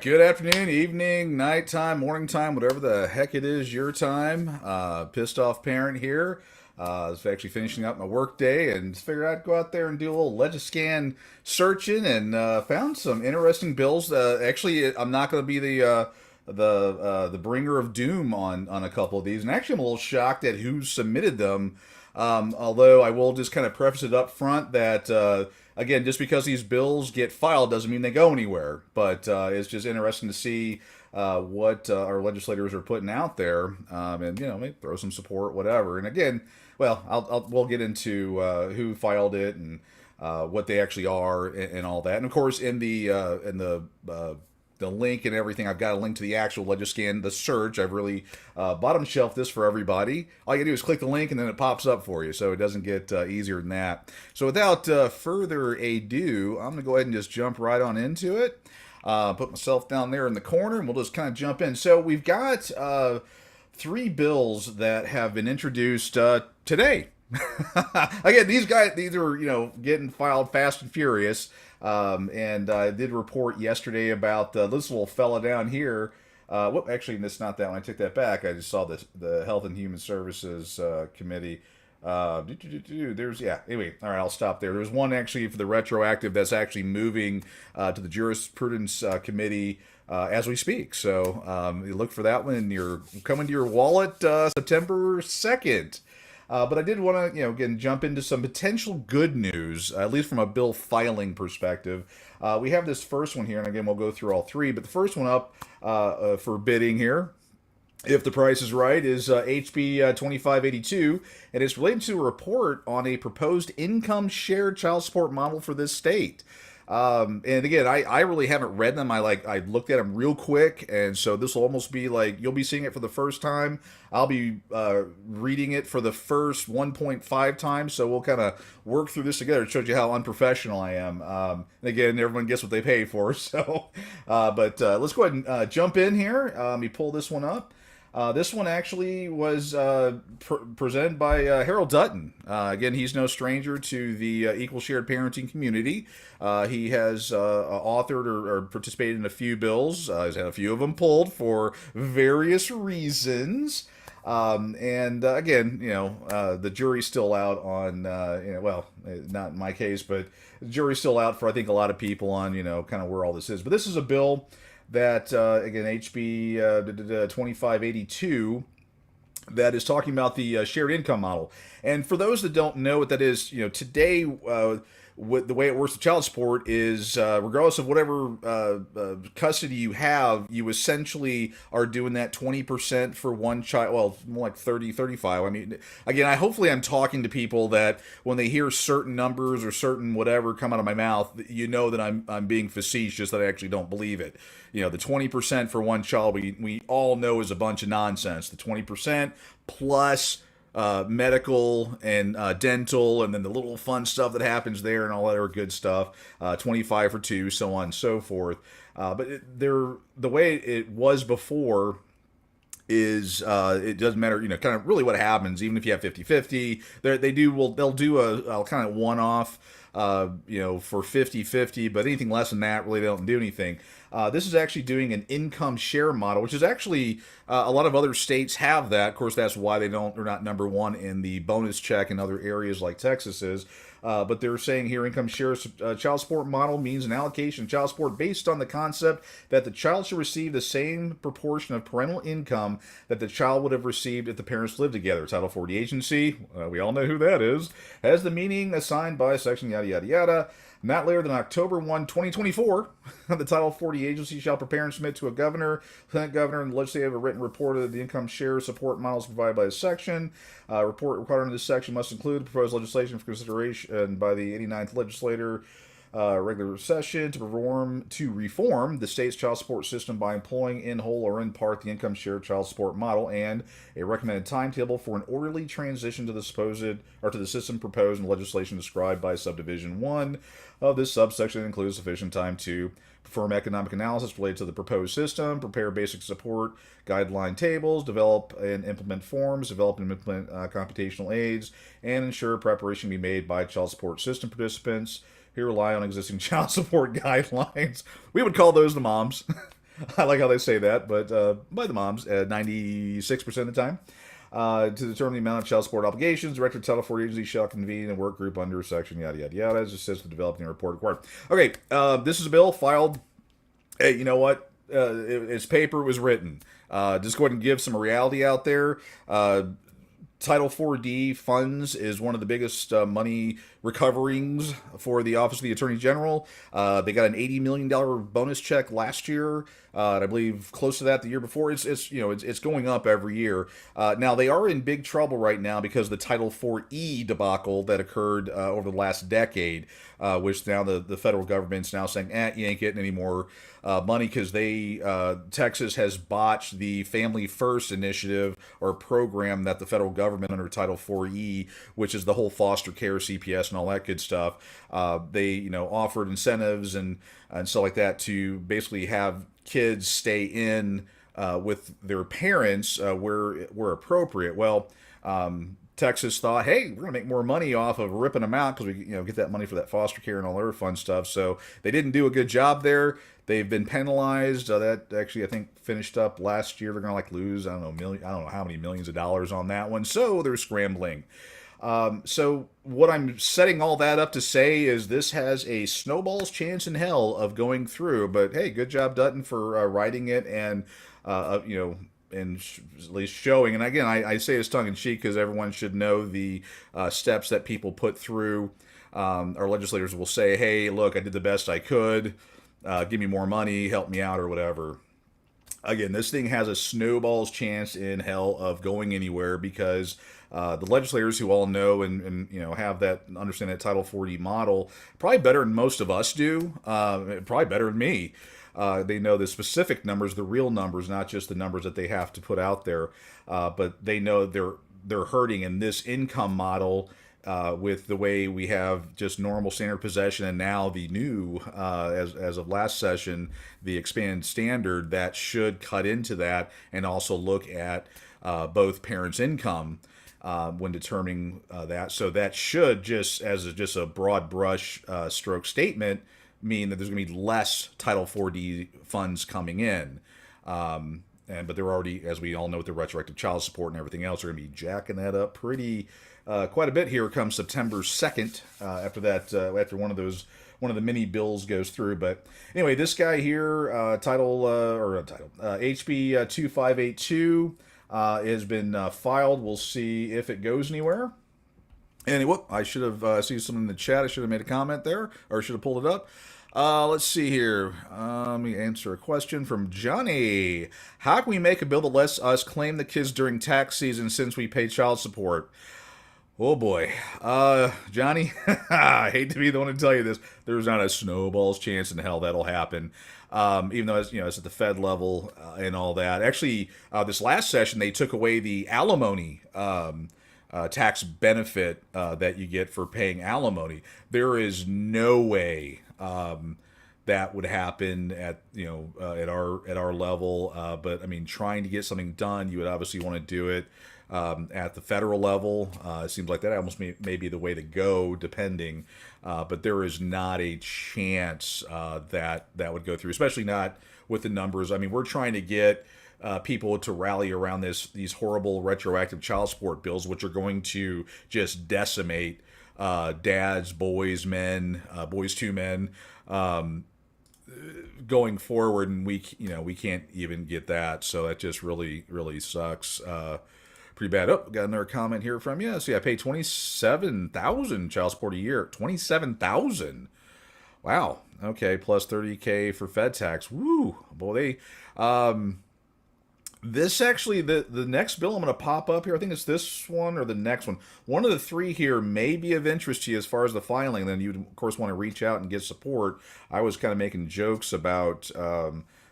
Good afternoon, evening, nighttime, morning time, whatever the heck it is your time. Pissed off parent here. I was actually finishing up my work day and figured I'd go out there and do a little Legiscan searching and found some interesting bills. Actually, I'm not going to be the bringer of doom on a couple of these, and actually I'm a little shocked at who submitted them. Although I will just kind of preface it up front that again, just because these bills get filed doesn't mean they go anywhere. But it's just interesting to see what our legislators are putting out there, and maybe throw some support, whatever. And again, well, we'll get into who filed it and what they actually are and all that. And of course, in the link and everything, I've got a link to the actual Legiscan, the search. I've really bottom shelved this for everybody. All you do is click the link and then it pops up for you, so it doesn't get easier than that. So without further ado, I'm going to go ahead and just jump right on into it. Put myself down there in the corner and we'll just kind of jump in. So we've got three bills that have been introduced today. Again, these are getting filed fast and furious. And I did report yesterday about this little fella down here. Actually, that's not that one. I took that back. I just saw the Health and Human Services Committee. Anyway, all right, I'll stop there. There's one actually for the retroactive that's actually moving to the Jurisprudence Committee as we speak. So you look for that one, and you're coming to your wallet September 2nd. But I did want to, again, jump into some potential good news, at least from a bill filing perspective. We have this first one here, and again, we'll go through all three. But the first one up for bidding here, if the price is right, is HB 2582, and it's related to a report on a proposed income shared child support model for this state. And again, I really haven't read them. I looked at them real quick, and so this will almost be like you'll be seeing it for the first time. I'll be reading it for the first 1.5 times, so we'll kind of work through this together. It shows you how unprofessional I am. And again, everyone gets what they pay for. So, but let's go ahead and jump in here. Let me pull this one up. This one actually was presented by Harold Dutton. Again, he's no stranger to the equal shared parenting community. He has authored or participated in a few bills. He's had a few of them pulled for various reasons. And again, the jury's still out on, not in my case, but the jury's still out for, I think, a lot of people on, kind of where all this is. But this is a bill that, again, HB 2582, that is talking about the shared income model. And for those that don't know what that is, today, the way it works with child support is regardless of whatever custody you have, you essentially are doing that 20% for one child. Well, more like 30, 35. I mean, again, hopefully I'm talking to people that when they hear certain numbers or certain whatever come out of my mouth, that I'm being facetious, that I actually don't believe it. The 20% for one child, we all know is a bunch of nonsense. The 20% plus medical and dental, and then the little fun stuff that happens there and all that other good stuff. 25 for two, so on and so forth. But the way it was before is it doesn't matter, kind of really what happens, even if you have 50-50, they'll do a kind of one-off, for 50-50, but anything less than that, really they don't do anything. This is actually doing an income share model, which is actually a lot of other states have that. Of course, that's why they're not number one in the bonus check in other areas like Texas is. But they're saying here income share child support model means an allocation of child support based on the concept that the child should receive the same proportion of parental income that the child would have received if the parents lived together. Title 40 agency, we all know who that is, has the meaning assigned by section yada yada yada. Not later than October 1, 2024, the Title 40 agency shall prepare and submit to a governor, lieutenant governor, and the legislature a written report of the income share support models provided by this section. Report required under this section must include the proposed legislation for consideration by the 89th legislature regular session to reform the state's child support system by employing in whole or in part the income share child support model, and a recommended timetable for an orderly transition to the system proposed in legislation described by subdivision 1 of this subsection includes sufficient time to perform economic analysis related to the proposed system, prepare basic support guideline tables, develop and implement forms, develop and implement computational aids, and ensure preparation be made by child support system participants who rely on existing child support guidelines. We would call those the moms. I like how they say that, but by the moms, 96% of the time. To determine the amount of child support obligations, Director of Title 40 agency shall convene a work group under section yada yada yada, as it says to developing a report required. Okay, this is a bill filed. Hey, you know what? Its paper was written. Just go ahead and give some reality out there. Title 4D funds is one of the biggest money recoverings for the Office of the Attorney General. They got an $80 million bonus check last year. And I believe close to that the year before. It's going up every year. Now they are in big trouble right now because of the Title 4E debacle that occurred over the last decade, which now the federal government's now saying, you ain't getting any more money because Texas has botched the Family First initiative or program that the federal government under Title 4E, which is the whole foster care, CPS, and all that good stuff. They offered incentives and stuff like that to basically have kids stay in with their parents where appropriate. Well, Texas thought, hey, we're gonna make more money off of ripping them out because we get that money for that foster care and all their fun stuff. So they didn't do a good job there. They've been penalized. That actually I think finished up last year. They're gonna lose I don't know how many millions of dollars on that one. So they're scrambling. So what I'm setting all that up to say is this has a snowball's chance in hell of going through. But hey, good job, Dutton, for writing it and at least showing. And again, I say this tongue in cheek because everyone should know the steps that people put through. Our legislators will say, "Hey, look, I did the best I could. Give me more money, help me out, or whatever." Again, this thing has a snowball's chance in hell of going anywhere because the legislators who all know and have that understand that Title 40 model probably better than most of us do, probably better than me. They know the specific numbers, the real numbers, not just the numbers that they have to put out there. But they know they're hurting in this income model with the way we have just normal standard possession, and now the new, as of last session, the expanded standard that should cut into that and also look at both parents' income when determining that. So that should just a broad brush stroke statement mean that there's going to be less Title 4D funds coming in. But they're already, as we all know, with the retroactive child support and everything else, are going to be jacking that up quite a bit here come September 2nd. After that, after one of the mini bills goes through. But anyway, this guy here, HB 2582, has been filed. We'll see if it goes anywhere. And I should have seen something in the chat. I should have made a comment there, or should have pulled it up. Let's see here. Let me answer a question from Johnny. How can we make a bill that lets us claim the kids during tax season since we pay child support? Oh boy. Johnny, I hate to be the one to tell you this. There's not a snowball's chance in hell that'll happen. Even though it's at the Fed level and all that. Actually, this last session, they took away the alimony tax benefit that you get for paying alimony. There is no way that would happen at our level. But I mean, trying to get something done, you would obviously want to do it at the federal level. It seems like that almost may be the way to go, depending. But there is not a chance that would go through, especially not with the numbers. I mean, we're trying to get people to rally around these horrible retroactive child support bills, which are going to just decimate dads, boys, men, boys to men, going forward, and we can't even get that. So that just really sucks. Pretty bad. Oh, got another comment here from you. See, I pay 27,000 child support a year. 27,000. Wow. Okay, plus 30K for Fed tax. Woo, boy. This actually, the next bill I'm going to pop up here, I think it's this one or the next one. One of the three here may be of interest to you as far as the filing. Then you, of course, want to reach out and get support. I was kind of making jokes about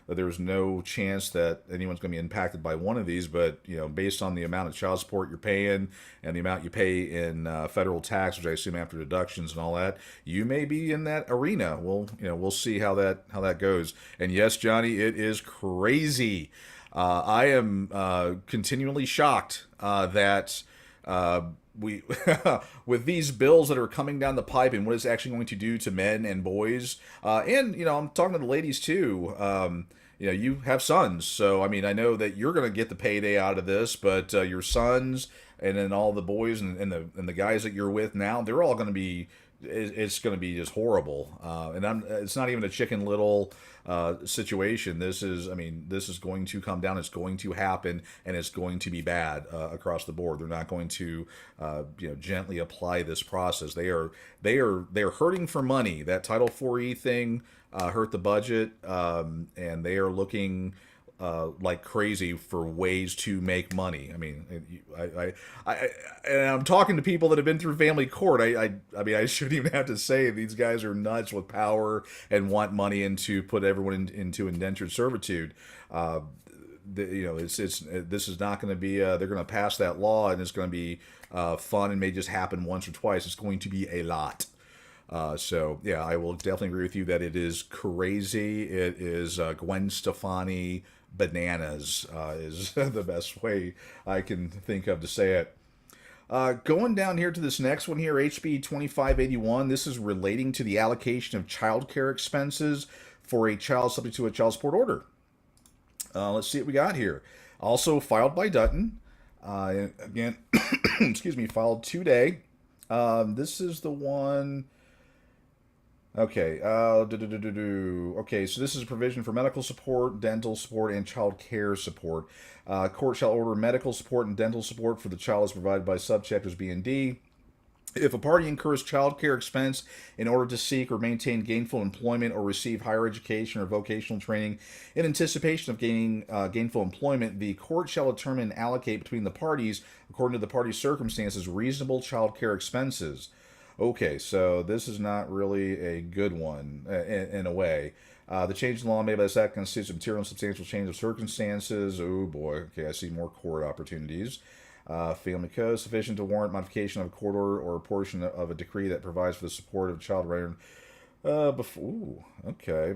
that there's no chance that anyone's going to be impacted by one of these, but based on the amount of child support you're paying and the amount you pay in federal tax, which I assume after deductions and all that, you may be in that arena. We'll see how that goes. And yes, Johnny, it is crazy. I am continually shocked that we, with these bills that are coming down the pipe and what it's actually going to do to men and boys, and I'm talking to the ladies too. You have sons, so I mean, I know that you're going to get the payday out of this, but your sons and then all the boys and the guys that you're with now, they're all going to be. It's going to be just horrible, and it's not even a Chicken Little situation. This is going to come down. It's going to happen, and it's going to be bad across the board. They're not going to, gently apply this process. They're hurting for money. That Title 4E thing hurt the budget, and they are looking like crazy for ways to make money. I mean, and I'm talking to people that have been through family court. I mean, I shouldn't even have to say these guys are nuts with power and want money and to put everyone into indentured servitude. This is not going to be. They're going to pass that law, and it's going to be fun and may just happen once or twice. It's going to be a lot. So yeah, I will definitely agree with you that it is crazy. It is Gwen Stefani bananas is the best way I can think of to say it. Going down here to this next one here, HB 2581. This is relating to the allocation of child care expenses for a child subject to a child support order. Let's see what we got here. Also filed by Dutton. Again, excuse me, filed today. This is the one. Okay. Okay, so this is a provision for medical support, dental support, and child care support. Court shall order medical support and dental support for the child as provided by subchapters B and D. If a party incurs child care expense in order to seek or maintain gainful employment or receive higher education or vocational training in anticipation of gaining gainful employment, the court shall determine and allocate between the parties, according to the parties' circumstances, reasonable child care expenses. Okay, so this is not really a good one in a way. The change in law made by this act constitutes a material and substantial change of circumstances. Oh boy, okay, I see more court opportunities. Family code sufficient to warrant modification of a court order or a portion of a decree that provides for the support of a child rendered before. Ooh, okay.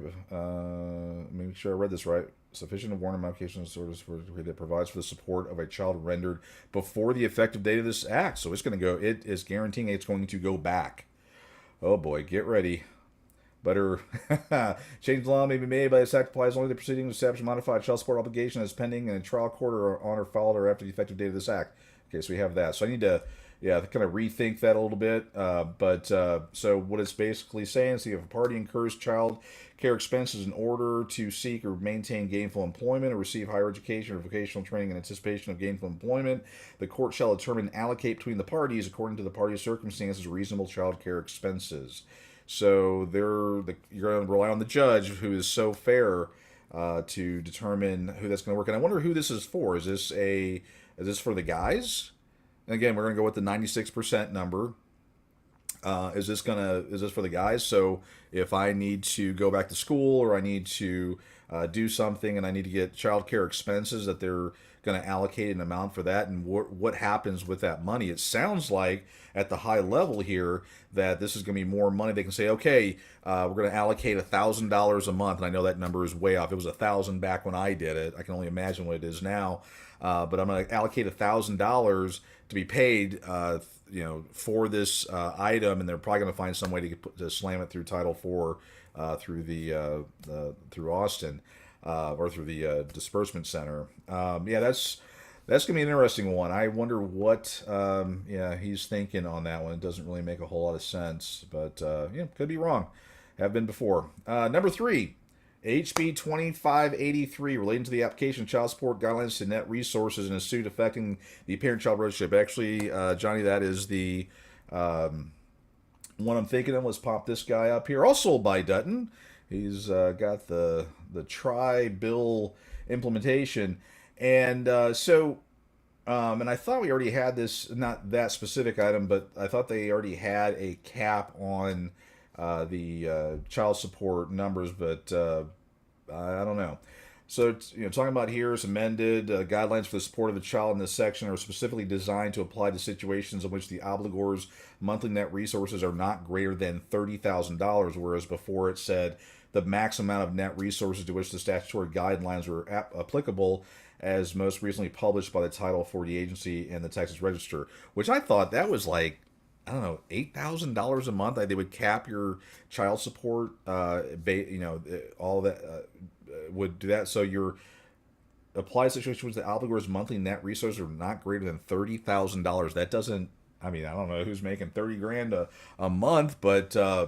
Make sure I read this right. Sufficient to warrant a modification of a decree that provides for the support of a child rendered before the effective date of this act. So it's going to go. It is guaranteeing it's going to go back. Oh boy, get ready. Better change the law may be made by this act applies only to proceedings to establish a modified child support obligation as pending in a trial court or on or filed or after the effective date of this act. Okay, so we have that. So I need to, kind of rethink that a little bit. So what it's basically saying is, if a party incurs child care expenses in order to seek or maintain gainful employment or receive higher education or vocational training in anticipation of gainful employment, the court shall determine and allocate between the parties, according to the parties' circumstances, reasonable child care expenses. So you're going to rely on the judge, who is so fair, to determine who that's going to work. And I wonder who this is for. Is this for the guys? And again, we're going to go with the 96% number. Is this for the guys? So if I need to go back to school or I need to do something, and I need to get child care expenses, that they're going to allocate an amount for that, and what happens with that money. It sounds like at the high level here that this is going to be more money. They can say, okay, we're going to allocate $1,000 a month, and I know that number is way off. It was 1,000 back when I did it. I can only imagine what it is now. But I'm going to allocate $1,000 to be paid, for this item, and they're probably going to find some way to slam it through Title IV, through Austin, or through the disbursement center. Yeah, that's gonna be an interesting one. I wonder what he's thinking on that one. It doesn't really make a whole lot of sense, but could be wrong. Have been before. Number three. HB 2583, relating to the application of child support guidelines to net resources in a suit affecting the parent-child relationship. Actually, Johnny, that is the one I'm thinking of. Let's pop this guy up here. Also by Dutton. He's got the tri-bill implementation. And and I thought we already had this, not that specific item, but I thought they already had a cap on the child support numbers, but I don't know. So, talking about here is amended guidelines for the support of the child in this section are specifically designed to apply to situations in which the obligor's monthly net resources are not greater than $30,000, whereas before it said the maximum amount of net resources to which the statutory guidelines were applicable, as most recently published by the Title 40 agency and the Texas Register, which I thought that was like, I don't know, $8,000 a month. They would cap your child support. All that would do that. So your applied situation was the obligor's monthly net resources are not greater than $30,000. That doesn't. I mean, I don't know who's making 30 grand a month, but I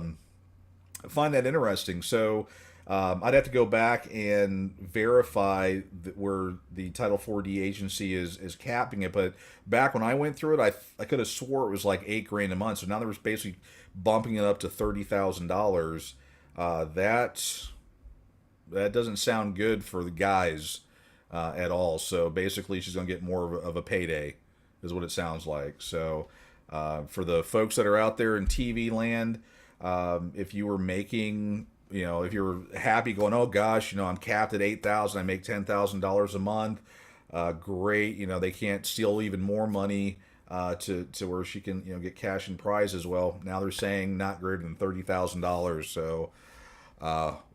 find that interesting. So I'd have to go back and verify where the Title 4D agency is capping it. But back when I went through it, I could have swore it was like $8,000 a month. So now they're basically bumping it up to $30,000. That doesn't sound good for the guys at all. So basically, she's going to get more of a payday, is what it sounds like. So for the folks that are out there in TV land, if you were making, if you're happy going, oh gosh, I'm capped at 8,000, I make $10,000 a month, great. They can't steal even more money to where she can get cash and prizes. Well, now they're saying not greater than $30,000. So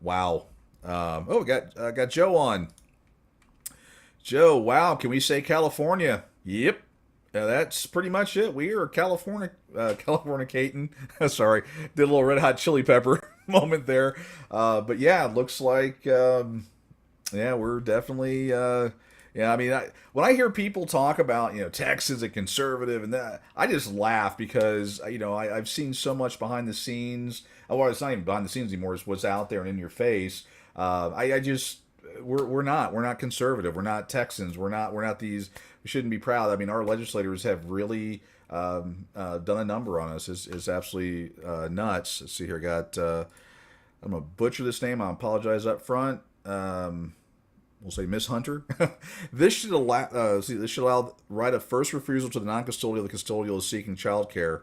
wow. We got Joe on. Joe, wow, can we say California? Yep. That's pretty much it. We are Californicating. Sorry, did a little Red Hot Chili Pepper moment there. But yeah, it looks like, we're definitely, I mean, when I hear people talk about, Texas a conservative and that, I just laugh because, I've seen so much behind the scenes. Well, it's not even behind the scenes anymore. It's what's out there and in your face. We're not conservative. We're not Texans. We're not these. We shouldn't be proud. I mean, our legislators have really done a number on us. Is absolutely nuts. Let's see here. I'm gonna butcher this name. I apologize up front. We'll say Miss Hunter. This should allow right of first refusal to the non-custodial. The custodial is seeking child care.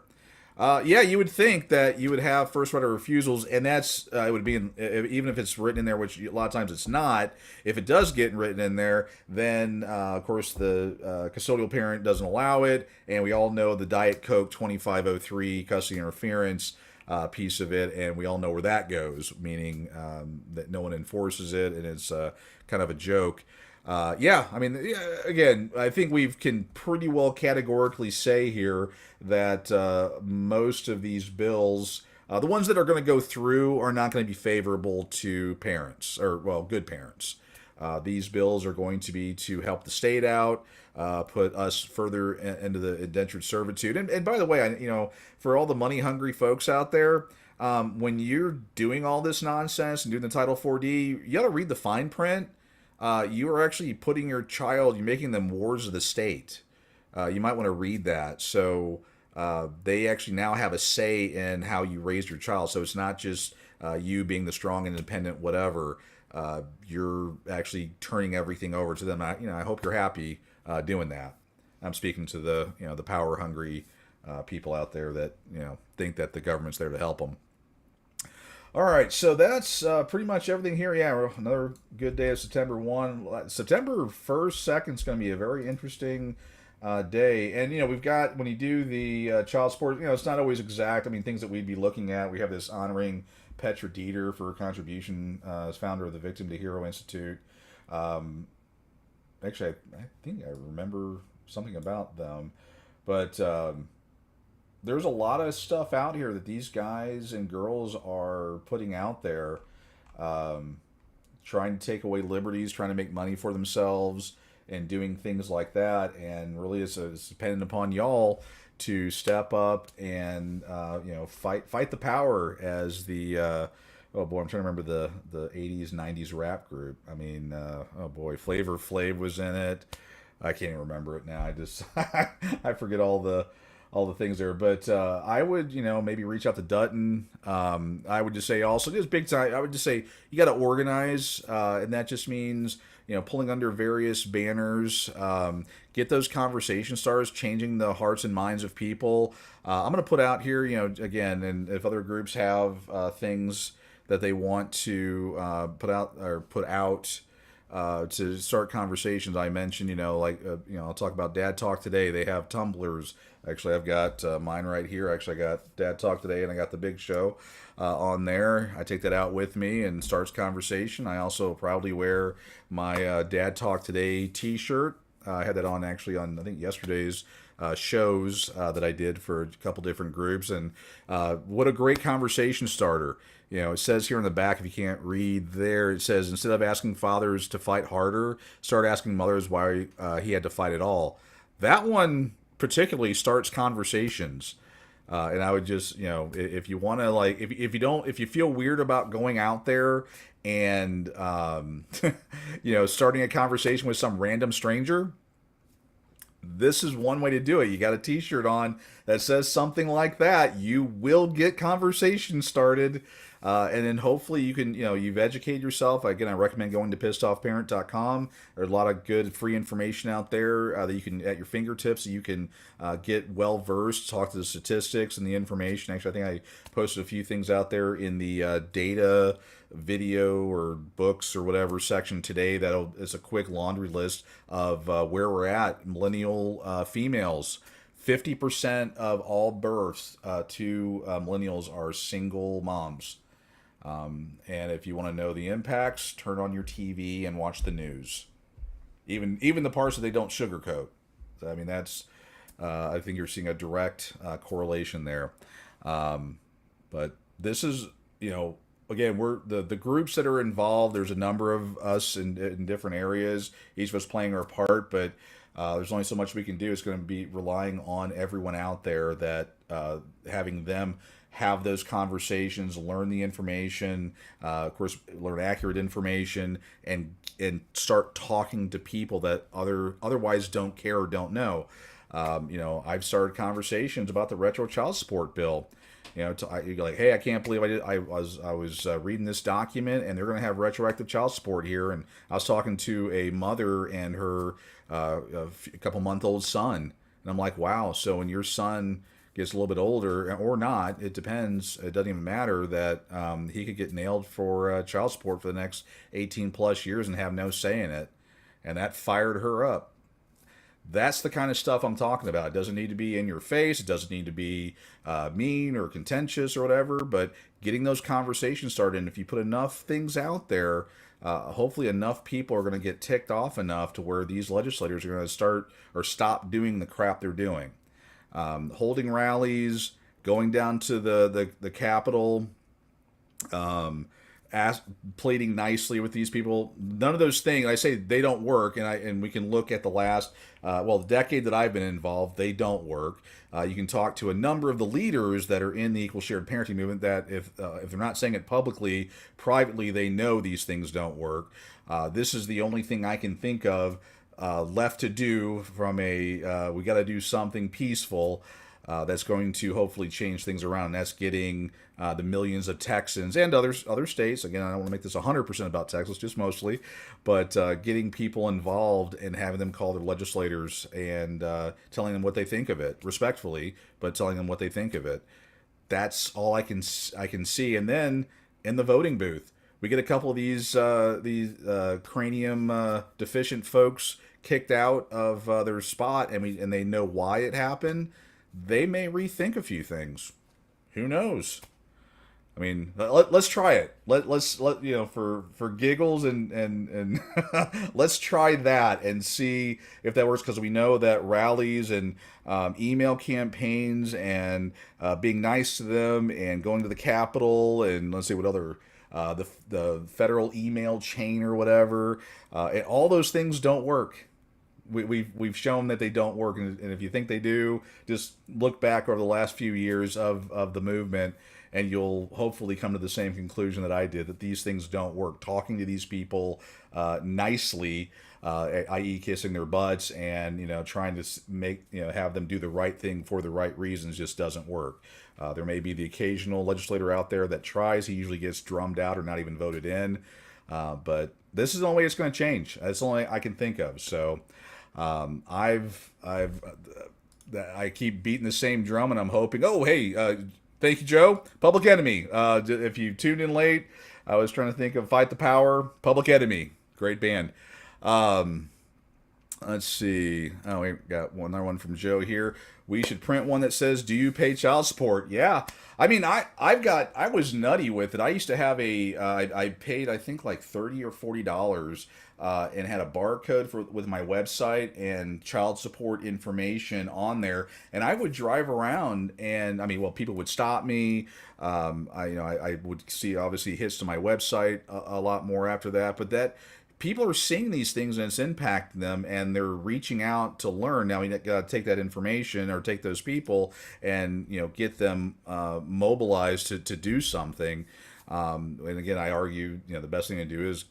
You would think that you would have first right of refusals, and that's it would be even if it's written in there, which a lot of times it's not. If it does get written in there, then of course the custodial parent doesn't allow it, and we all know the Diet Coke 2503 custody interference piece of it, and we all know where that goes, meaning that no one enforces it, and it's kind of a joke. Again, I think we can pretty well categorically say here that most of these bills, the ones that are going to go through, are not going to be favorable to parents, or, well, good parents. These bills are going to be to help the state out, put us further into the indentured servitude. And by the way, for all the money-hungry folks out there, when you're doing all this nonsense and doing the Title 4D, you got to read the fine print. You are actually putting your child, you're making them wards of the state. You might want to read that. So they actually now have a say in how you raise your child. So it's not just you being the strong, independent, whatever. You're actually turning everything over to them. I hope you're happy doing that. I'm speaking to the power hungry people out there that think that the government's there to help them. All right, so that's pretty much everything here. Yeah, another good day of September 1. September 1st, 2nd is going to be a very interesting day. And, we've got, when you do the child support, it's not always exact. I mean, things that we'd be looking at, we have this honoring Petra Dieter for her contribution as founder of the Victim to Hero Institute. Um, Actually, I think I remember something about them. But there's a lot of stuff out here that these guys and girls are putting out there, um, trying to take away liberties, trying to make money for themselves, and doing things like that. And really, it's dependent upon y'all to step up and fight the power as the oh boy, I'm trying to remember the 80s 90s rap group. I mean, oh boy, Flavor Flav was in it. I can't even remember it now. I just I forget all the things there. But I would, maybe reach out to Dutton. I would just say also, just big time. I would just say you got to organize, and that just means pulling under various banners. Get those conversation starters, changing the hearts and minds of people. I'm going to put out here, again, and if other groups have things that they want to put out to start conversations. I mentioned, I'll talk about Dad Talk Today. They have tumblers. Actually, I've got mine right here. Actually, I got Dad Talk Today, and I got the Big Show on there. I take that out with me and starts conversation. I also proudly wear my Dad Talk Today T-shirt. I had that on actually on I think yesterday's shows that I did for a couple different groups, and what a great conversation starter. It says here in the back, if you can't read there, it says, instead of asking fathers to fight harder, start asking mothers why he had to fight at all. That one particularly starts conversations. And I would just, if you want to, like, if you feel weird about going out there and, starting a conversation with some random stranger, this is one way to do it. You got a T-shirt on that says something like that. You will get conversation started, and then hopefully you can, you've educated yourself. Again, I recommend going to pissedoffparent.com. There's a lot of good free information out there that you can at your fingertips. So you can get well versed, talk to the statistics and the information. Actually, I think I posted a few things out there in the data video or books or whatever section today. It's a quick laundry list of where we're at. Millennial females, 50% of all births to millennials are single moms. And if you want to know the impacts, turn on your TV and watch the news. Even the parts that they don't sugarcoat. I mean, that's I think you're seeing a direct correlation there. But this is, again, we're the groups that are involved. There's a number of us in different areas, each of us playing our part, but there's only so much we can do. It's going to be relying on everyone out there that having them have those conversations, learn the information, of course, learn accurate information, and start talking to people that otherwise don't care or don't know. I've started conversations about the retro child support bill. You're like, hey, I can't believe I was reading this document, and they're going to have retroactive child support here. And I was talking to a mother and her a couple month old son, and I'm like, wow. So when your son gets a little bit older or not, it depends. It doesn't even matter that he could get nailed for child support for the next 18 plus years and have no say in it, and that fired her up. That's the kind of stuff I'm talking about. It doesn't need to be in your face. It doesn't need to be mean or contentious or whatever, but getting those conversations started. And if you put enough things out there, hopefully enough people are going to get ticked off enough to where these legislators are going to start or stop doing the crap they're doing. Holding rallies, going down to the Capitol, pleading nicely with these people. None of those things, I say they don't work, and we can look at the last the decade that I've been involved, they don't work. You can talk to a number of the leaders that are in the equal shared parenting movement that if they're not saying it publicly, privately they know these things don't work. This is the only thing I can think of left to do from we got to do something peaceful that's going to hopefully change things around. And that's getting the millions of Texans and other states. Again, I don't want to make this 100% about Texas, just mostly, but getting people involved and having them call their legislators and telling them what they think of it, respectfully, but telling them what they think of it. That's all I can see. And then in the voting booth. We get a couple of these cranium deficient folks kicked out of their spot, and they know why it happened. They may rethink a few things. Who knows? I mean, let's try it. Let's for giggles and let's try that and see if that works, because we know that rallies and email campaigns and being nice to them and going to the Capitol and let's see what other the federal email chain or whatever, and all those things don't work. We've shown that they don't work, and if you think they do, just look back over the last few years of the movement, and you'll hopefully come to the same conclusion that I did, that these things don't work. Talking to these people nicely, i.e., kissing their butts, and trying to have them do the right thing for the right reasons, just doesn't work. There may be the occasional legislator out there that tries. He usually gets drummed out or not even voted in. But this is the only way it's going to change. That's the only way I can think of. So I keep beating the same drum, and I'm hoping. Oh, hey, thank you, Joe. Public Enemy. If you tuned in late, I was trying to think of Fight the Power. Public Enemy, great band. Let's see. Oh, we got another one from Joe here. We should print one that says, "Do you pay child support?" Yeah. I mean, I was nutty with it. I used to have I paid, I think, like $30 or $40, and had a barcode with my website and child support information on there. And I would drive around, and I mean, well, people would stop me. I would see obviously hits to my website a lot more after that, but that. People are seeing these things and it's impacting them, and they're reaching out to learn. Now we got to take that information or take those people and get them mobilized to do something. And again, I argue the best thing to do is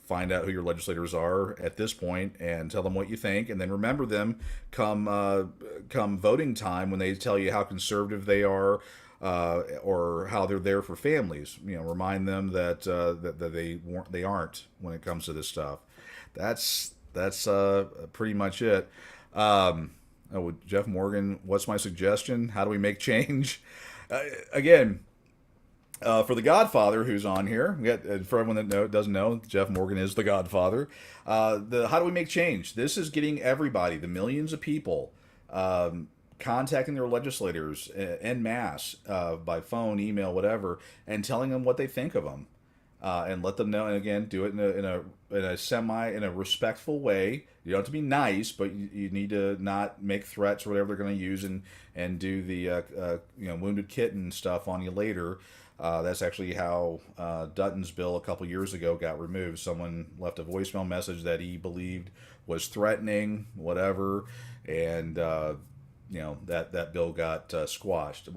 find out who your legislators are at this point and tell them what you think, and then remember them come voting time when they tell you how conservative they are. Or how they're there for families. Remind them that they aren't when it comes to this stuff. That's pretty much it. Jeff Morgan, what's my suggestion? How do we make change? Again, for the Godfather who's on here, for everyone that doesn't know, Jeff Morgan is the Godfather. How do we make change? This is getting everybody, the millions of people. Contacting their legislators en masse by phone, email, whatever, and telling them what they think of them, and let them know. And again, do it in a respectful way. You don't have to be nice, but you need to not make threats or whatever they're going to use and do the wounded kitten stuff on you later. That's actually how Dutton's bill a couple years ago got removed. Someone left a voicemail message that he believed was threatening, whatever, and that bill got squashed.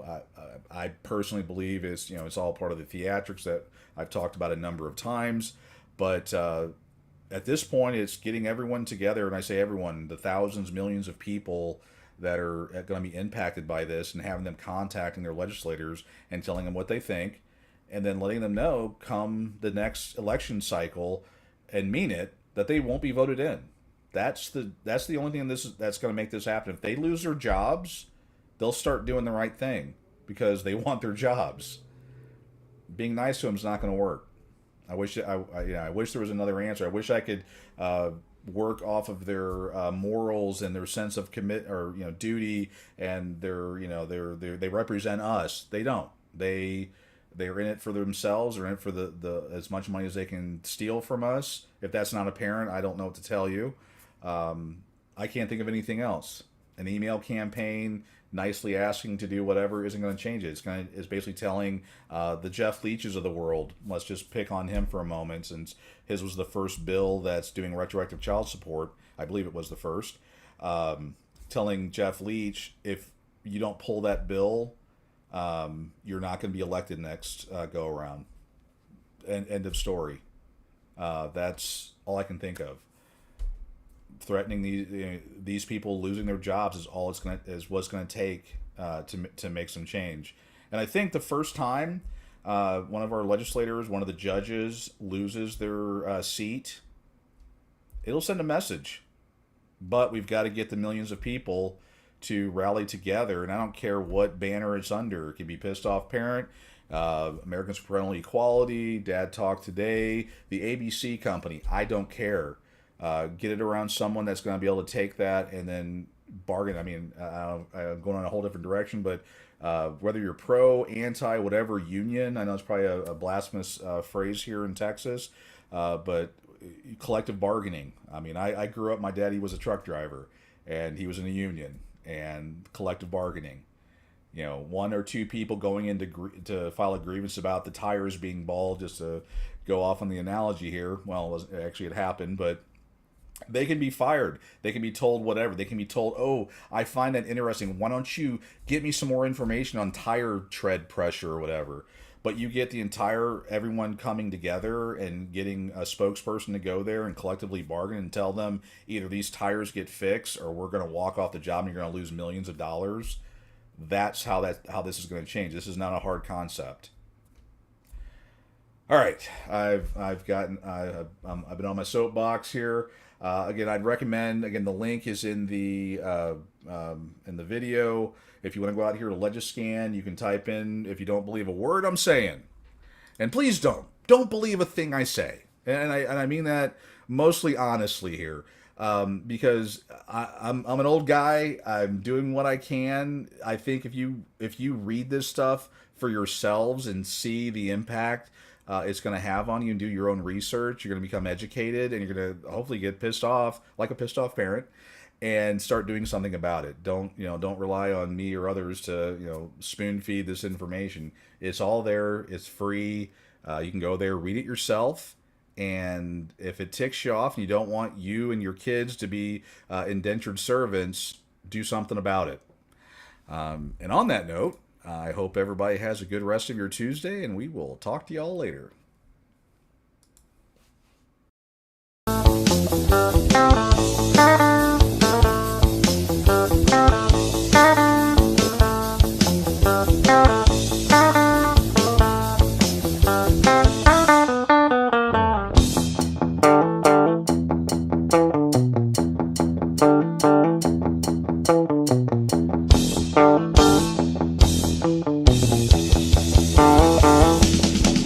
I personally believe it's all part of the theatrics that I've talked about a number of times, but at this point it's getting everyone together, and I say everyone, the thousands, millions of people that are going to be impacted by this, and having them contacting their legislators and telling them what they think, and then letting them know come the next election cycle and mean it, that they won't be voted in. That's the only thing that's going to make this happen. If they lose their jobs, they'll start doing the right thing because they want their jobs. Being nice to them is not going to work. I wish there was another answer. I wish I could work off of their morals and their sense of duty, and they represent us. They don't. They're in it for themselves, or in it for the as much money as they can steal from us. If that's not apparent, I don't know what to tell you. I can't think of anything else. An email campaign nicely asking to do whatever isn't going to change it. It's basically telling the Jeff Leaches of the world, let's just pick on him for a moment, since his was the first bill that's doing retroactive child support. I believe it was the first. Telling Jeff Leach, if you don't pull that bill, you're not going to be elected next go around. End of story. That's all I can think of. Threatening these people losing their jobs is what's going to take to make some change. And I think the first time one of our legislators, one of the judges, loses their seat, it'll send a message. But we've got to get the millions of people to rally together, and I don't care what banner it's under. It could be Pissed Off Parent, Americans for Parental Equality, Dad Talk Today, the ABC Company. I don't care. Get it around someone that's going to be able to take that and then bargain. I mean, I'm going on a whole different direction, but whether you're pro, anti, whatever union, I know it's probably a blasphemous phrase here in Texas, but collective bargaining. I mean, I grew up, my daddy was a truck driver and he was in a union, and collective bargaining. You know, one or two people going in to file a grievance about the tires being bald, just to go off on the analogy here. Well, actually it happened, but they can be fired. They can be told whatever. They can be told, oh, I find that interesting. Why don't you get me some more information on tire tread pressure or whatever? But you get everyone coming together and getting a spokesperson to go there and collectively bargain and tell them either these tires get fixed or we're going to walk off the job and you're going to lose millions of dollars. That's how this is going to change. This is not a hard concept. All right, I've been on my soapbox here. Again, I'd recommend. Again, the link is in the video. If you want to go out here to Legiscan, you can type in if you don't believe a word I'm saying, and please don't believe a thing I say, and I mean that mostly honestly here. Because I'm an old guy. I'm doing what I can. I think if you read this stuff for yourselves and see the impact it's going to have on you and do your own research, you're going to become educated and you're going to hopefully get pissed off like a pissed off parent and start doing something about it. Don't rely on me or others to spoon feed this information. It's all there. It's free. You can go there, read it yourself. And if it ticks you off and you don't want you and your kids to be indentured servants, do something about it. And on that note, I hope everybody has a good rest of your Tuesday, and we will talk to y'all later.